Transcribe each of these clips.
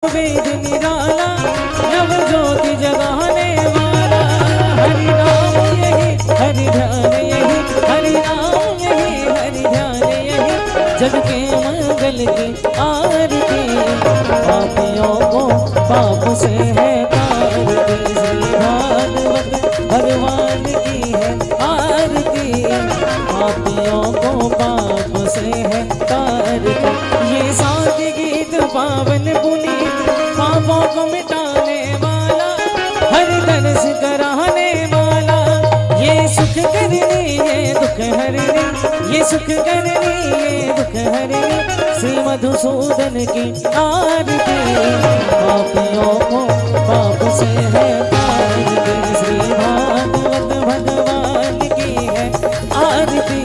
वेद निराला नव ज्योति जगाने वाला। हरि नाम यही हरि ध्यान यही हरि नाम यही हरि ध्यान यही जग के मंगल की आरती। पापियों को पाप से है तारती श्री भागवत भगवान की है आरती। पापियों को पाप से है तारती। ये साथी गीत पावन पुनीत पापों को मिटाने वाला हर दर्श कराने वाला। ये सुख करनी ये दुख हरनी ये सुख करनी ये दुख हरनी श्री मधुसूदन की आरती। पापियों को पाप से है तारती श्री भागवत भगवान की है आरती।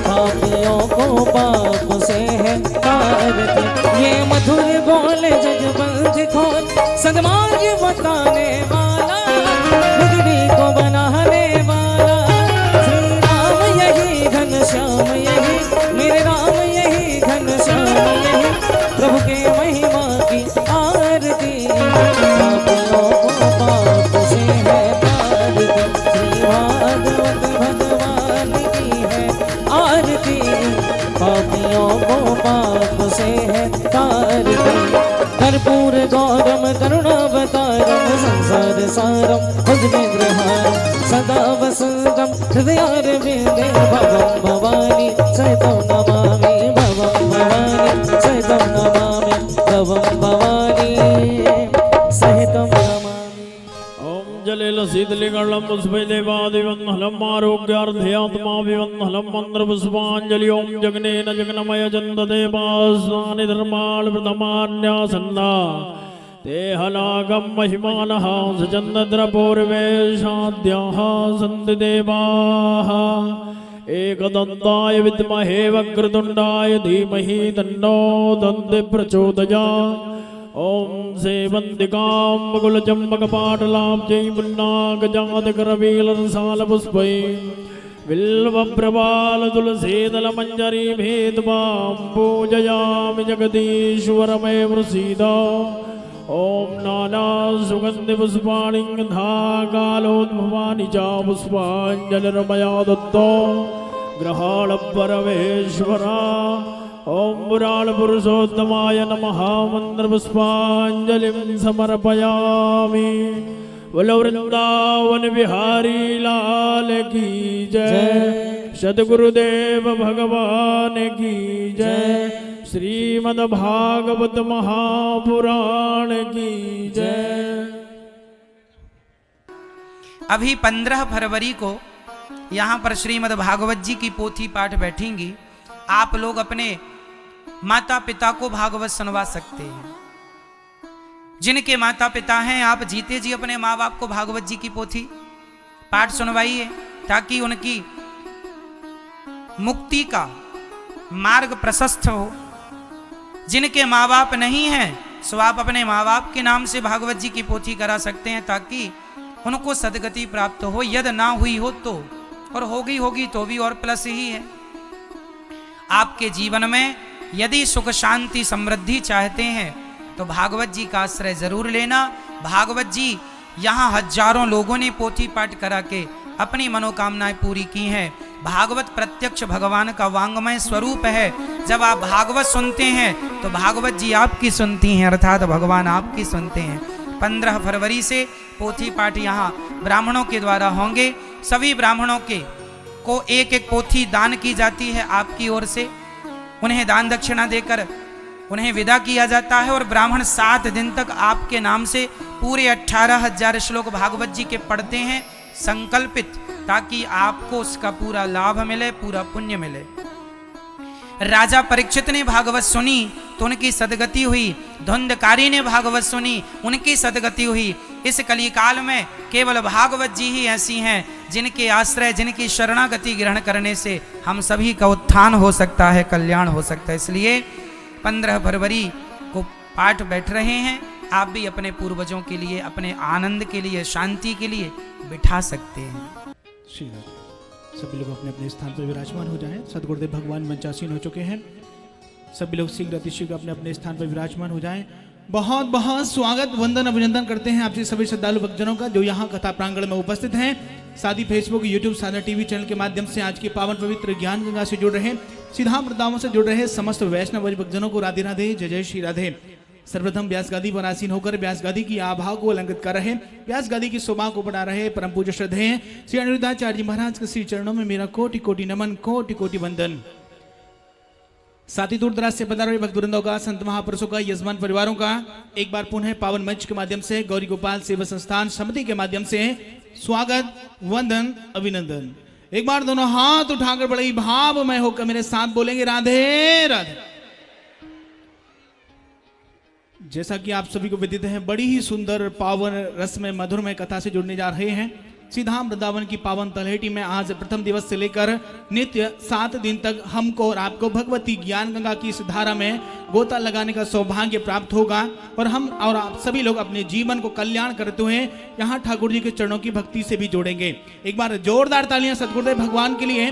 पापियों को पाप से है तारती। ये मधुर बोले जगबंध खोल सदमार्ग बताने वाला बिगड़ी को बनाने वाला। श्री राम यही घनश्याम यही मेरे राम यही घनश्याम यही प्रभु के महिमा की आरती। पापियों को पाप से है तारती श्री भागवत भगवान की है आरती। पापियों को पाप से है तारती। कर्पूर गौरम करुणावतारम संसार सारम भुजगेन्द्रहारम सदा वसंतम हृदयारविंदे भवं भवानी सहितं नमामि भवं भवानी सहितं नमामि भवं भवानी सहितं नमामि। ओम जलेल शीतलिगणं पुष्पैदेवादिवन्हलम् आरोग्यार्थयात्माभिवन्हलम् मन्त्रपुष्पाञ्जलि। ओम जगनेन जगन्मय चन्ददेवास्नानि धर्माणि प्रथमान्यासन्ना ते हलागं महिमानः सचन्दद्रपूर्वेशाद्याः सन्ति देवाः। एकदन्ताय विद्महे वक्रतुण्डाय धीमहि तन्नो दन्ति प्रचोदयात्। ओम सेवन्तिकां मुकुलचम्पकपाटलाब्जै पुन्नागजातकरवीलरसालपुष्पै बिल्वप्रबालतुलसीदलमञ्जरीभेदवां पूजयामि जगदीश्वरमे प्रसीद। ओम नानासुगन्धिपुष्पाणि गन्धाकालोद्भवानि च पुष्पाञ्जलिर्मया दत्तो ग्रहाण परमेश्वरा। ओम पुराण पुरुषोत्तमाय नमः मंत्रपुष्पाञ्जलिं समर्पयामि। बोलो वृंदावन बिहारी लाल की जय। सद्गुरुदेव भगवान की जय। श्रीमद् भागवत महापुराण की जय। अभी 15 फरवरी को यहाँ पर श्रीमद् भागवत जी की पोथी पाठ बैठेंगी। आप लोग अपने माता पिता को भागवत सुनवा सकते हैं। जिनके माता पिता हैं आप जीते जी अपने माँ बाप को भागवत जी की पोथी पाठ सुनवाइए ताकि उनकी मुक्ति का मार्ग प्रशस्त हो। जिनके माँ बाप नहीं हैं सो आप अपने माँ बाप के नाम से भागवत जी की पोथी करा सकते हैं ताकि उनको सदगति प्राप्त हो। यदि ना हुई हो तो और होगी तो भी और प्लस ही है। आपके जीवन में यदि सुख शांति समृद्धि चाहते हैं तो भागवत जी का आश्रय जरूर लेना। भागवत जी यहाँ हजारों लोगों ने पोथी पाठ करा के अपनी मनोकामनाएं पूरी की हैं। भागवत प्रत्यक्ष भगवान का वांगमय स्वरूप है। जब आप भागवत सुनते हैं तो भागवत जी आपकी सुनती हैं अर्थात भगवान आपकी सुनते हैं। 15 फरवरी से पोथी पाठ यहाँ ब्राह्मणों के द्वारा होंगे। सभी ब्राह्मणों के को एक एक पोथी दान की जाती है आपकी ओर से। उन्हें दान दक्षिणा देकर उन्हें विदा किया जाता है और ब्राह्मण 7 दिन तक आपके नाम से पूरे 18,000 श्लोक भागवत जी के पढ़ते हैं संकल्पित, ताकि आपको उसका पूरा लाभ मिले, पूरा पुण्य मिले। राजा परीक्षित ने भागवत सुनी तो उनकी सदगति हुई। धुंधकारी ने भागवत सुनी उनकी सदगति हुई। इस कलिकाल में केवल भागवत जी ही ऐसी हैं जिनके आश्रय जिनकी शरणागति ग्रहण करने से हम सभी का उत्थान हो सकता है, कल्याण हो सकता है। इसलिए 15 फरवरी को पाठ बैठ रहे हैं। आप भी अपने पूर्वजों के लिए अपने आनंद के लिए शांति के लिए बिठा सकते हैं। सभी लोग अपने अपने स्थान पर विराजमान हो जाएं। सद्गुरुदेव भगवान मंचासीन हो चुके हैं। सभी लोग शीघ्र अतिशीघ्र अपने अपने स्थान पर विराजमान हो जाएं। बहुत बहुत स्वागत वंदन अभिनंदन करते हैं आपसे सभी श्रद्धालु भक्तजनों का जो यहाँ कथा प्रांगण में उपस्थित हैं, साथ ही फेसबुक, यूट्यूब, साधना टीवी चैनल के माध्यम से आज के पावन पवित्र ज्ञान गंगा से जुड़ रहे, सीधा वृंदावन से जुड़ रहे समस्त वैष्णव भक्तजनों को राधे राधे, जय जय श्री राधे। सर्वप्रथम व्यास गादी पर आसीन होकर व्यास गादी की आभा को अलंकृत कर रहे, व्यास गादी की शोभा को बढ़ा रहे परम पूज्य श्रद्धेय श्री अनिरुद्धाचार्य जी महाराज के श्री चरणों में मेरा कोटि कोटि नमन, कोटि कोटि वंदन। साथ ही दूर दराज से पधारे भक्त वृंदों का, संत महापुरुषों का, यजमान परिवारों का एक बार पुनः पावन मंच के माध्यम से गौरी गोपाल सेवा संस्थान समिति के माध्यम से स्वागत, वंदन, अभिनंदन। एक बार दोनों हाथ उठाकर बड़े भाव में होकर मेरे साथ बोलेंगे राधे राधे। जैसा कि आप सभी को विदित है, बड़ी ही सुंदर पावन रस में मधुर में कथा से जुड़ने जा रहे हैं। सीधा वृंदावन की पावन तलहटी में आज प्रथम दिवस से लेकर नित्य 7 दिन तक हमको और आपको भगवती ज्ञान गंगा की इस धारा में गोता लगाने का सौभाग्य प्राप्त होगा और हम और आप सभी लोग अपने जीवन को कल्याण करते हुए यहाँ ठाकुर जी के चरणों की भक्ति से भी जोड़ेंगे। एक बार जोरदार तालियां सद्गुरुदेव भगवान के लिए,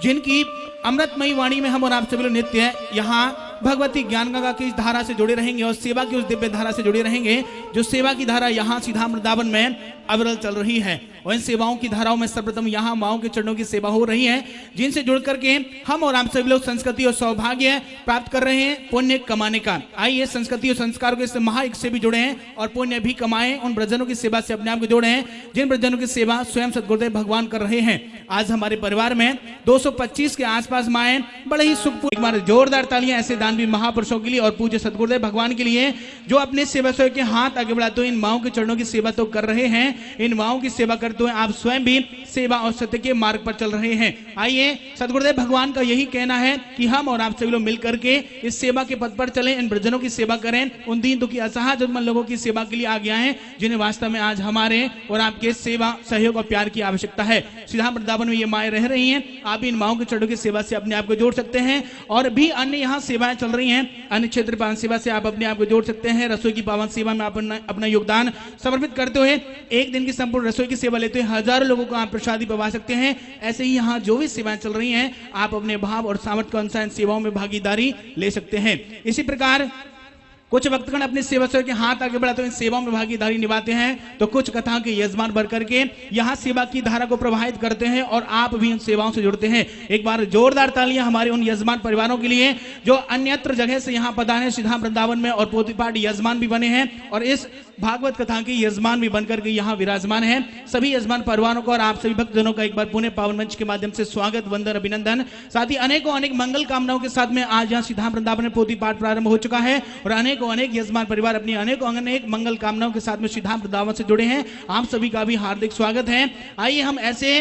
जिनकी अमृतमयी वाणी में हम और आप सभी लोग नित्य यहाँ भगवती ज्ञान गंगा की इस धारा से जुड़े रहेंगे और सेवा की उस दिव्य धारा से जुड़े रहेंगे जो सेवा की धारा यहाँ सीधा वृंदावन में अविरल चल रही है। और इन सेवाओं की धाराओं में सर्वप्रथम यहाँ माओं के चरणों की सेवा हो रही है, जिनसे जुड़ करके हम और आप सभी लोग संस्कृति और सौभाग्य प्राप्त कर रहे हैं पुण्य कमाने का। आइए संस्कृति और संस्कारों के महायज्ञ से भी जुड़े हैं और पुण्य भी कमाएं, उन ब्रजनों की सेवा से अपने आप को जोड़े हैं जिन ब्रजनों की सेवा स्वयं सद्गुरुदेव भगवान कर रहे हैं। आज हमारे परिवार में 225 के आसपास माएं बड़े ही सुख। एक बार जोरदार तालियां ऐसे दानवीर महापुरुषों के लिए और पूज्य सद्गुरुदेव भगवान के लिए जो अपने सेवा से के हाथ आगे बढ़ाते हुए इन माओं के चरणों की सेवा तो कर रहे हैं। इन माओं की सेवा करते हुए आप स्वयं भी सेवा और सत्य के मार्ग पर चल रहे हैं। आइए सद्गुरुदेव भगवान का यही कहना है कि हम और आप सभी लोग मिलकर के इस सेवा के पद पर चलें, इन ब्रजनों की सेवा करें, उन दीन दुखी असहाय जरूरतमंद लोगों की सेवा के लिए आ गया है जिन्हें वास्तव में आज हमारे और आपके सेवा, सहयोग और प्यार की आवश्यकता है। सीधा वृंदावन में ये माएं रह रही हैं, आप इन माओं के चरणों की सेवा से अपने आप को जोड़ सकते हैं और भी अन्य यहाँ सेवाएं चल रही हैं, अन्य क्षेत्र पावन सेवा से आप अपने आप को जोड़ सकते हैं। रसोई की पावन सेवा में आप अपना योगदान समर्पित करते हुए एक दिन की संपूर्ण रसोई की सेवा लेते हुए हजारों लोगों को आप प्रसादी पवा सकते हैं। ऐसे ही यहाँ जो भी सेवाएं चल रही हैं आप अपने भाव और सामर्थ्य के अनुसार इन सेवाओं में भागीदारी ले सकते हैं। इसी प्रकार कुछ भक्तगण अपने सेवा के हाथ आगे बढ़ाते हुए सेवाओं में भागीदारी निभाते हैं, तो कुछ कथाओं के यजमान बन करके यहाँ सेवा की धारा को प्रवाहित करते हैं और आप भी इन सेवाओं से जुड़ते हैं। एक बार जोरदार तालियां हमारे उन यजमान परिवारों के लिए जो अन्यत्र जगह से यहाँ पधारे, सीधा वृंदावन में और पोथीपाठ यजमान भी बने हैं और इस भागवत कथा के यजमान भी बनकर के यहाँ विराजमान है। सभी यजमान परिवारों को और आप सभी भक्तजनों का एक बार पुणे पावन मंच के माध्यम से स्वागत, वंदन, अभिनंदन। साथ ही अनेकों अनेक मंगल कामनाओं के साथ में आज यहाँ सीधा वृंदावन में पोथी पाठ प्रारंभ हो चुका है और अनेकों अनेक यजमान परिवार अपनी अनेकों अनेक मंगल कामनाओं के साथ में सीधा वृंदावन से जुड़े हैं। आप सभी का भी हार्दिक स्वागत है। आइए हम ऐसे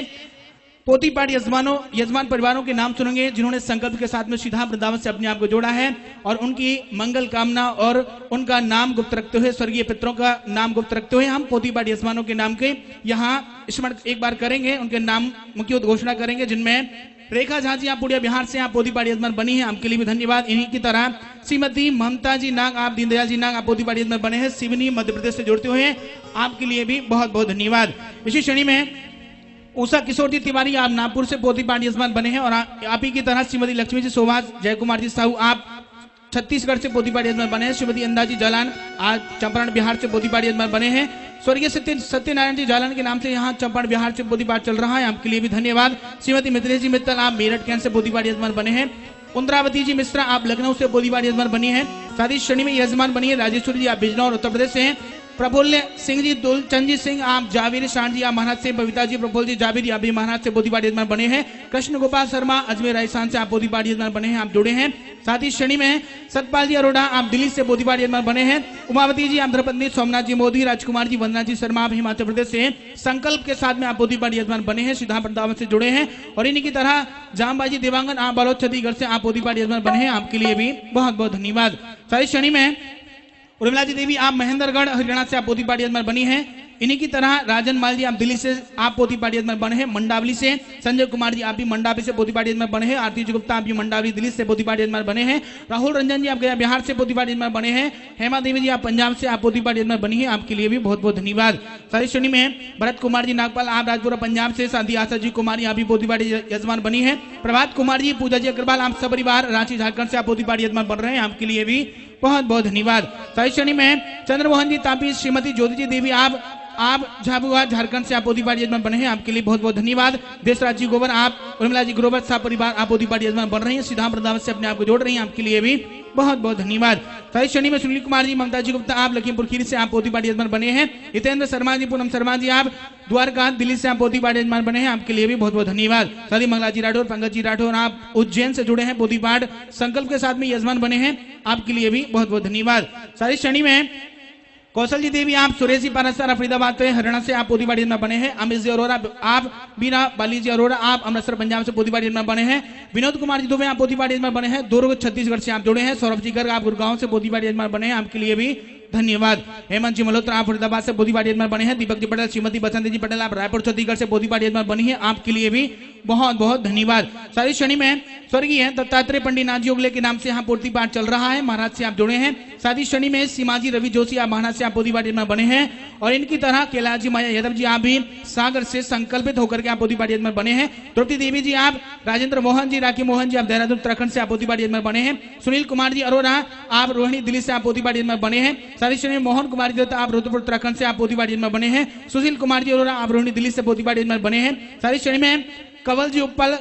पोथी पाठ यजमान परिवारों के नाम सुनेंगे जिन्होंने संकल्प के साथ में सीधा वृंदावन से अपने आप को जोड़ा है और उनकी मंगल कामना और उनका नाम गुप्त रखते हुए, स्वर्गीय पितरों का नाम गुप्त रखते हुए हम पोथी पाठ यजमानों के नाम के यहाँ स्मरण एक बार करेंगे, उनके नाम की उद्घोषणा करेंगे, जिनमें रेखा झा जी आप पूर्णिया बिहार से आप पोथी पाठ यजमान बनी है, आपके लिए भी धन्यवाद। इन्हीं की तरह श्रीमती ममता जी नाग, आप दीनदयाल जी नाग, आप पोथी पाठ यजमान बने हैं, सिवनी मध्य प्रदेश से जुड़ते हुए आपके लिए भी बहुत बहुत धन्यवाद। इसी श्रेणी में उषा किशोर जी तिवारी आप नागपुर से पोथी पाठ यजमान बने हैं और आप ही की तरह श्रीमती लक्ष्मी जी सोभाष, जय कुमार जी साहू आप छत्तीसगढ़ से पोथी पाठ यजमान बने हैं। श्रीमती अंदा जी जालान आज चंपारण बिहार से पोथी पाठ यजमान बने हैं। स्वर्गीय सत्यनारायण जी जालान के नाम से यहाँ चंपारण बिहार से पोथी पाठ चल रहा है, आपके लिए भी धन्यवाद। श्रीमती मिथिलेश जी मित्तल आप मेरठ कैंट से पोथी पाठ यजमान बने हैं। इंद्रावती जी मिश्रा आप लखनऊ से पोथी पाठ यजमान बनी है। साथ ही श्रेणी में यजमान बनी है राजेश्वरी जी आप बिजनौर उत्तर प्रदेश से। प्रफुल्ल सिंह जी, दुलचंद सिंह आप जावेरी शांत जी आप महाराज से। बबीता जी, प्रफुल्ल जी जावेरी आप भी महाराज से पोथी पाठ यजमान बने हैं। कृष्ण गोपाल शर्मा अजमेर राजस्थान से आप पोथी पाठ यजमान बने हैं, आप जुड़े हैं। साथ ही श्रेणी में सतपाल जी अरोड़ा आप दिल्ली से पोथी पाठ यजमान बने हैं। उमावती जी आंध्र प्रदेश, सोमनाथ जी मोदी, राजकुमार जी, वंदना जी शर्मा आप हिमाचल प्रदेश से संकल्प के साथ में आप पोथी पाठ यजमान बने हैं, सीधा वृंदावन से जुड़े हैं। और इन्हीं की तरह जामबाजी देवांगन आप बालोद छत्तीसगढ़ से आप पोथी पाठ यजमान बने हैं, आपके लिए भी बहुत बहुत धन्यवाद। सारी श्रेणी में उर्मिला जी देवी आप महेंद्रगढ़ हरियाणा से आप पोथी पाठ यजमान बनी हैं। इन्हीं की तरह राजन माल जी आप दिल्ली से आप पोथी पाठ यजमान बने हैं। मंडावली से संजय कुमार जी आप भी मंडावली से पोथी पाठ यजमान बने हैं। आरती जी गुप्ता आप भी मंडावली दिल्ली से पोथी पाठ यजमान बने हैं। राहुल रंजन जी आप गया बिहार से पोथी पाठ यजमान बने हैं। हेमा देवी जी आप पंजाब से आप पोथी पाठ यजमान बनी है, आपके लिए भी बहुत बहुत धन्यवाद। सारी श्रेणी में भरत कुमार जी नागपाल आप राजपुरा पंजाब से। साथ ही आशा जी कुमारी आप भी पोथी पाठ यजमान बनी है। प्रभात कुमार जी, पूजा जी अग्रवाल आप सपरिवार रांची झारखंड से आप पोथी पाठ यजमान बन रहे हैं, आपके लिए भी बहुत बहुत धन्यवाद। साई शनि में चंद्रमोहन जी तापी, श्रीमती ज्योति जी देवी आप झाबुआ झारखंड से आप पोती पार्टी यजमान बने हैं, आपके लिए बहुत बहुत धन्यवाद। देशराज जी गोबर, आप उर्मिला जी ग्रोवर साहब परिवार आप पोती पार्टी यजमान बन रही हैं, सीधा वृंदावन से अपने आप को जोड़ रही हैं, आपके लिए भी बहुत बहुत धन्यवाद। साई शनि में सुनील कुमार जी, ममता जी गुप्ता आप लखीमपुर खीरी से आप पोती पार्टी यजमान बने हैं। हितेंद्र शर्मा जी, पूनम शर्मा जी आप द्वारका दिल्ली से आप पोती पाठ यजमान बने हैं, आपके लिए भी बहुत बहुत धन्यवाद। सादी मंगला जी राठौर, पंकज जी राठौर आप उज्जैन से जुड़े हैं, पोती पाठ संकल्प के साथ में यजमान बने हैं, आपके लिए भी बहुत बहुत धन्यवाद। सारी शनि में कौशल जी देवी आप सुरेश जी पारसर फरीदाबाद से हरियाणा से आप पोती पाठ यजमान बने हैं। अमित जी अरोरा आप बीना बाली जी अरोरा आप अमृतसर पंजाब से पोती पाठ यजमान बने हैं। विनोद कुमार जी दुबे आप पोती पाठ यजमान बने हैं, दुर्ग छत्तीसगढ़ से आप जुड़े हैं। सौरभ जी गर्ग आप गुड़गांव से पोती पाठ यजमान बने हैं, आपके लिए भी धन्यवाद। हेमंत जी मल्होत्रा आप फरीदाबाद से पोती पाठ यजमान बने हैं। दीपक जी पटेल, श्रीमती बसंती जी पटेल आप रायपुर छत्तीसगढ़ से पोती पाठ यजमान बनी है, आपके लिए भी बहुत बहुत धन्यवाद। सारी शनि में स्वर्गीय दत्तात्रेय पंडित नाथ जी उगले के नाम से यहाँ पोती पाठ चल रहा है, महाराज से आप जुड़े हैं। सादी शनि में सीमाजी रवि जोशी आप महाराज से आप पोती पाठ यजमान बने हैं, और इनकी तरह कैलाश जी माया यादव जी आप भी सागर से संकल्पित होकर के आप पोती पाठ यजमान बने हैं। द्रौपदी देवी जी आप, राजेंद्र मोहन जी, राखी मोहन जी आप देहरादून उत्तराखंड से आप पोती पाठ यजमान बने हैं। सुनील कुमार जी अरोरा आप रोहिणी दिल्ली से आप पोती पाठ यजमान बने हैं। सारी शनि में मोहन कुमार जी आप रुद्रपुर उत्तराखंड से आप पोती पाठ यजमान बने हैं। सुशील कुमार जी अरोरा आप रोहिणी दिल्ली से पोती पाठ यजमान बने हैं। सारी शनि में कंवल जी उपल